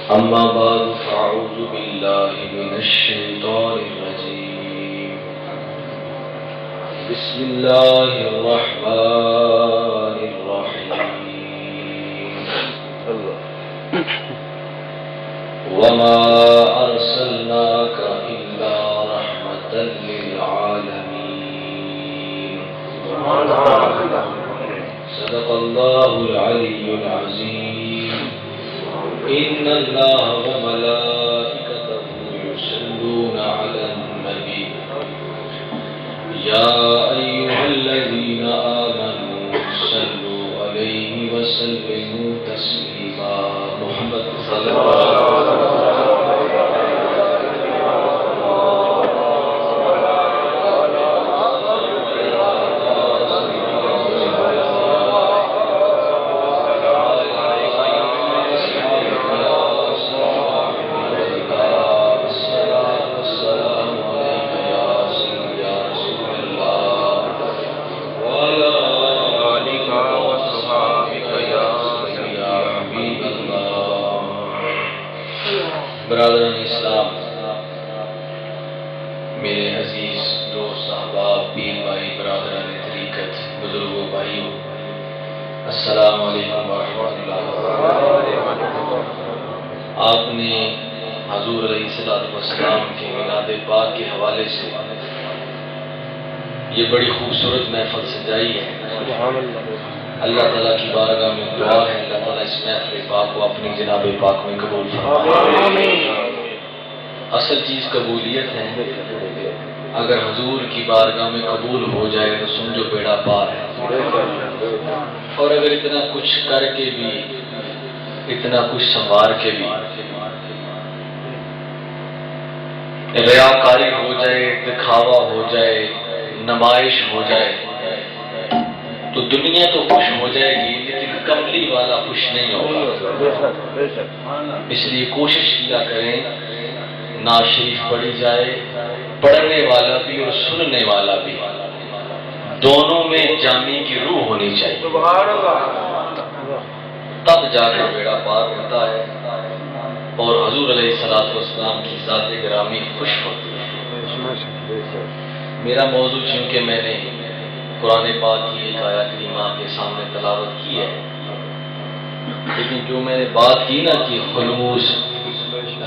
أما بعد فأعوذ بالله من الشيطان الرجيم بسم الله الرحمن الرحيم وما أرسلناك إلا رحمة للعالمين صدق الله العلي العظيم إن الله وملائكته يصلون على النبي يا أيها الذين آمنوا صلوا عليه وسلموا تسليما محمد صلى الله عليه وسلم برادران اسلام، میرے عزیز دوست احباب، پیر بھائی، برادران طریقت، بزرگوں، بھائیوں، السلام علیکم ورحمۃ اللہ وبرکاتہ۔ آپ نے حضور علیہ السلام کے میلاد پاک کے حوالے سے یہ بڑی خوبصورت محفل سجائی ہے۔ اللہ تعالیٰ کی بارگاہ میں دعا ہے اللہ تعالیٰ اس محفل پاک کو اپنی جناب پاک میں قبول فرمائے۔ اصل چیز قبولیت ہے، اگر حضور کی بارگاہ میں قبول ہو جائے تو سمجھو بیڑا پار ہے۔ اور اگر اتنا کچھ کر کے بھی، اتنا کچھ سنوار کے بھی ریاکاری ہو جائے، دکھاوا ہو جائے، نمائش ہو جائے تو دنیا تو خوش ہو جائے گی لیکن کملی والا خوش نہیں ہوگا۔ اس لیے کوشش کیا کریں نعت شریف پڑھی جائے، پڑھنے والا بھی اور سننے والا بھی، دونوں میں جامی کی روح ہونی چاہیے، تب جا کر بیڑا پار ہوتا ہے اور حضور علیہ السلام کی ذات گرامی خوش ہوتی ہے۔ میرا موضوع چونکہ میں نے قرآن پاک کی ایک آیت کریمہ کے سامنے تلاوت کی ہے، لیکن جو میں نے بات کی نا کہ خلوص،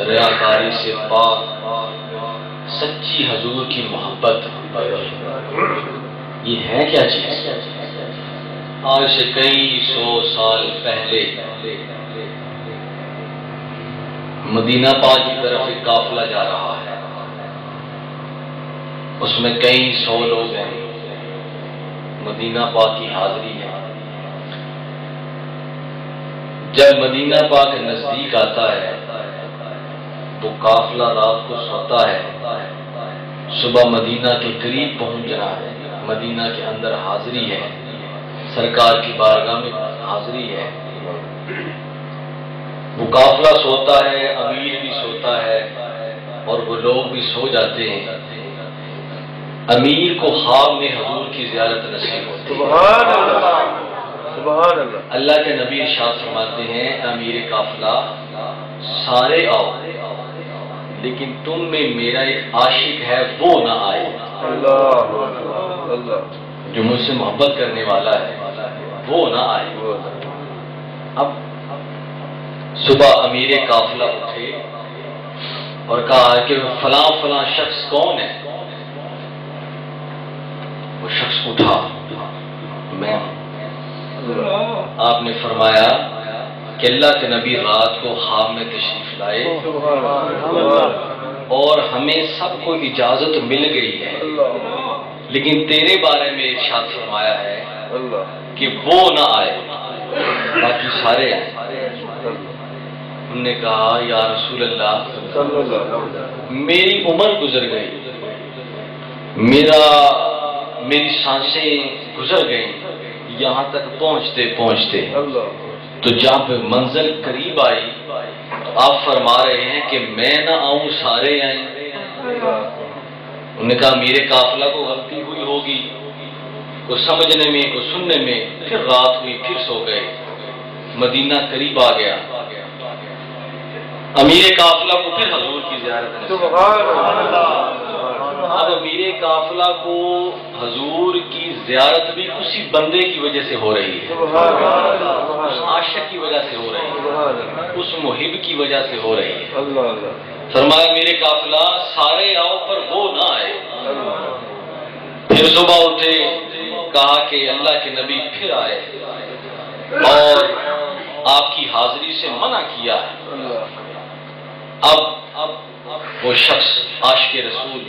ریاکاری سے پاک، سچی حضور کی محبت، یہ ہے کیا چیز؟ آج سے کئی سو سال پہلے مدینہ پاک کی طرف ایک قافلہ جا رہا ہے، اس میں کئی سو لوگ ہیں، مدینہ پاک کی حاضری ہے۔ جب مدینہ پاک نزدیک آتا ہے تو قافلہ رات کو سوتا ہے، صبح مدینہ کے قریب پہنچنا ہے، مدینہ کے اندر حاضری ہے، سرکار کی بارگاہ میں حاضری ہے۔ وہ قافلہ سوتا ہے، امیر بھی سوتا ہے اور وہ لوگ بھی سو جاتے ہیں۔ امیر کو خواب میں حضور کی زیارت نصیب ہوتی ہے۔ سبحان اللہ، سبحان اللہ۔ اللہ کے نبی ارشاد فرماتے ہیں امیر قافلہ سارے آؤ لیکن تم میں میرا ایک عاشق ہے وہ نہ آئے، جو مجھ سے محبت کرنے والا ہے وہ نہ آئے۔ اب صبح امیر قافلہ اٹھے اور کہا کہ فلاں فلاں شخص کون ہے؟ وہ شخص اٹھا، میں ہوں۔ آپ نے فرمایا کہ اللہ کے نبی رات کو خواب میں تشریف لائے اور ہمیں سب کو اجازت مل گئی ہے، لیکن تیرے بارے میں ارشاد فرمایا ہے کہ وہ نہ آئے، باقی سارے آئے۔ ہم نے کہا یا رسول اللہ میری عمر گزر گئی، میری سانسیں گزر گئیں یہاں تک پہنچتے پہنچتے، تو جب منزل قریب آئی تو آپ فرما رہے ہیں کہ میں نہ آؤں سارے آئیں۔ انہوں نے کہا میرے قافلہ کو غلطی ہوئی ہوگی، کو سمجھنے میں کو سننے میں، پھر رات ہوئی پھر سو گئے۔ مدینہ قریب آ گیا، امیر قافلہ کو پھر حضور کی زیارت ہے۔ اب امیر قافلہ کو حضور کی زیارت بھی اسی بندے کی وجہ سے ہو رہی ہے، اس عاشق کی وجہ سے ہو رہی ہے، اس محب کی وجہ سے ہو رہی ہے۔ فرمایا میرے قافلہ سارے آؤ پر وہ نہ آئے۔ پھر صبح اٹھے، کہا کہ اللہ کے نبی پھر آئے اور آپ کی حاضری سے منع کیا ہے۔ اب وہ شخص عاشق رسول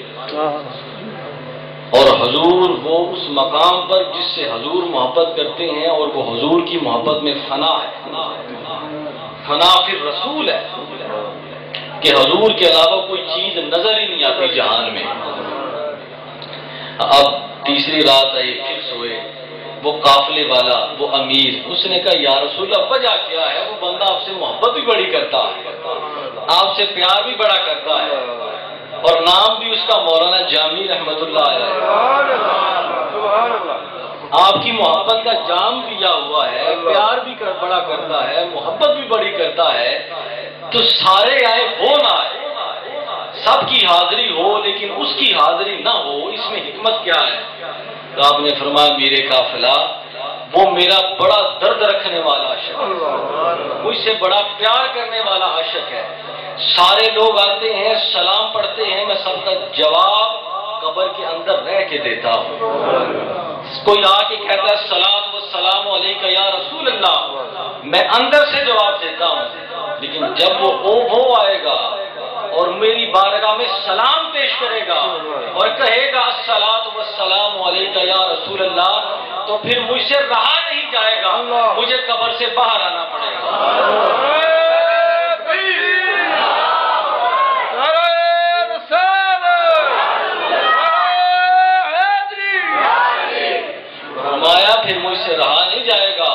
اور حضور وہ اس مقام پر جس سے حضور محبت کرتے ہیں، اور وہ حضور کی محبت میں فنا ہے، فنا پھر رسول ہے کہ حضور کے علاوہ کوئی چیز نظر ہی نہیں آتی جہان میں۔ اب تیسری رات آئی، پھر سوئے، وہ قافلے والا وہ امیر، اس نے کہا یا رسول اللہ وجہ کیا ہے؟ وہ بندہ آپ سے محبت بھی بڑی کرتا ہے، آپ سے پیار بھی بڑا کرتا ہے، اور نام بھی اس کا مولانا جامی رحمت اللہ علیہ، آپ کی محبت کا جام پیا ہوا ہے، پیار بھی بڑا کرتا ہے، محبت بھی بڑی کرتا ہے، تو سارے آئے وہ نہ آئے، سب کی حاضری ہو لیکن اس کی حاضری نہ ہو، اس میں حکمت کیا ہے؟ تو آپ نے فرمایا میرے قافلہ وہ میرا بڑا درد رکھنے والا عاشق ہے، مجھ سے بڑا پیار کرنے والا عاشق ہے، سارے لوگ آتے ہیں سلام پڑھتے ہیں، میں سب کا جواب قبر کے اندر رہ کے دیتا ہوں، کوئی آ کے کہتا ہے الصلاۃ والسلام علیک یا رسول اللہ، میں اندر سے جواب دیتا ہوں، لیکن جب وہ آئے گا اور میری بارگاہ میں سلام پیش کرے گا اور کہے گا الصلاۃ والسلام علیک یا رسول اللہ، تو پھر مجھ سے رہا نہیں جائے گا، مجھے قبر سے باہر آنا پڑے گا۔ فرمایا پھر مجھ سے رہا نہیں جائے گا،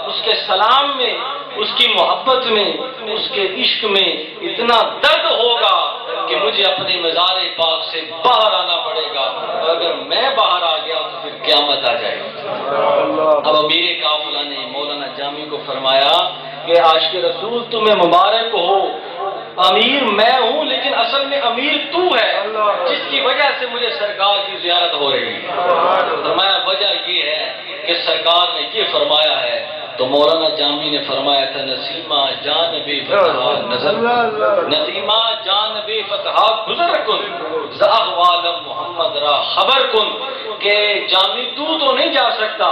اس کے سلام میں، اس کی محبت میں، اس کے عشق میں اتنا درد ہوگا کہ مجھے اپنے مزار پاک سے باہر آنا پڑے گا، اور اگر میں باہر آ گیا تو پھر قیامت آ جائے گی۔ اب امیر قافلہ نے مولانا جامی کو فرمایا کہ عاشق رسول تمہیں مبارک ہو، امیر میں ہوں لیکن اصل میں امیر تو ہے جس کی وجہ سے مجھے سرکار کی زیارت ہو رہی ہے۔ فرمایا وجہ یہ ہے کہ سرکار نے یہ فرمایا ہے، تو مولانا جامی نے فرمایا تھا نسیمہ جان بے فتحہ نظر، نسیمہ جان بے فتحہ گزر کن زاغوال محمد را خبر کن، کہ جامی تو نہیں جا سکتا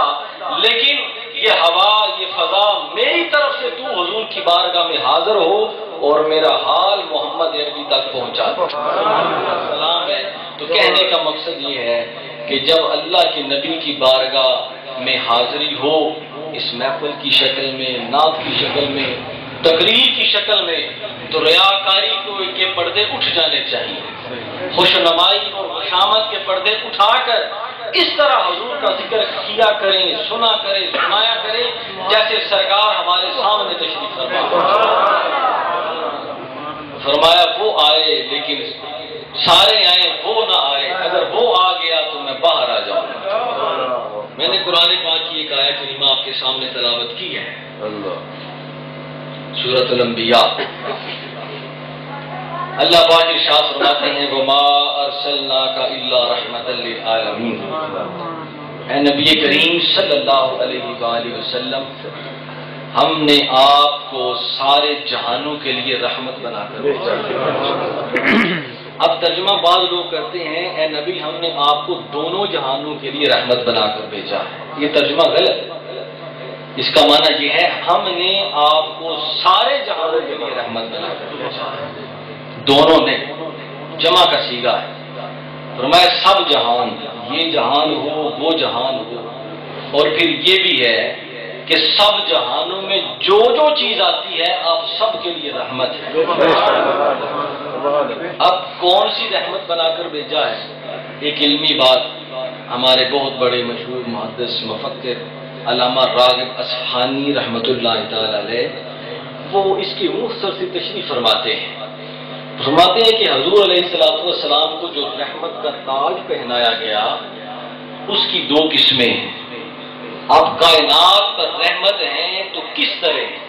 لیکن یہ ہوا یہ فضا میری طرف سے تو حضور کی بارگاہ میں حاضر ہو اور میرا حال محمد عربی تک پہنچا دو۔ سلام ہے۔ تو کہنے کا مقصد یہ ہے کہ جب اللہ کے نبی کی بارگاہ میں حاضری ہو، اس محفل کی شکل میں، نعت کی شکل میں، تقریر کی شکل میں، تو ریاکاری کے پردے اٹھ جانے چاہیے، خوش نمائی اور خوشامد کے پردے اٹھا کر اس طرح حضور کا ذکر کیا کریں، سنا کریں، سنایا کریں جیسے سرکار ہمارے سامنے تشریف فرما۔ فرمایا وہ آئے لیکن سارے آئے وہ نہ آئے، اگر وہ آ گیا تو میں باہر آ جاؤں گا۔ میں نے قرآن پاک کی ایک آیت کریمہ آپ کے سامنے تلاوت کی ہے، سورۃ الانبیاء۔ اللہ پاک ارشاد فرماتے ہیں وَمَا أَرْسَلْنَاكَ إِلَّا رَحْمَةً لِلْعَالَمِينَ، اے نبی کریم صلی اللہ علیہ وآلہ وسلم، ہم نے آپ کو سارے جہانوں کے لیے رحمت بنا کر بھیجا۔ اب ترجمہ بعض لوگ کرتے ہیں اے نبی ہم نے آپ کو دونوں جہانوں کے لیے رحمت بنا کر بھیجا ہے، یہ ترجمہ غلط ہے۔ اس کا معنی یہ ہے ہم نے آپ کو سارے جہانوں کے لیے رحمت بنا کر بھیجا ہے، دونوں نے، جمع کا صیغہ ہے۔ فرمایا سب جہان، یہ جہان ہو وہ جہان ہو، اور پھر یہ بھی ہے کہ سب جہانوں میں جو جو چیز آتی ہے آپ سب کے لیے رحمت ہے۔ اب کون سی رحمت بنا کر بھیجا ہے؟ ایک علمی بات ہمارے بہت بڑے مشہور محدث مفکر علامہ راغب اصفہانی رحمت اللہ تعالی علیہ وہ اس کی مختصر سی تشریح فرماتے ہیں کہ حضور علیہ السلام کو جو رحمت کا تاج پہنایا گیا اس کی دو قسمیں ہیں۔ اب کائنات پر رحمت ہیں تو کس طرح ہیں؟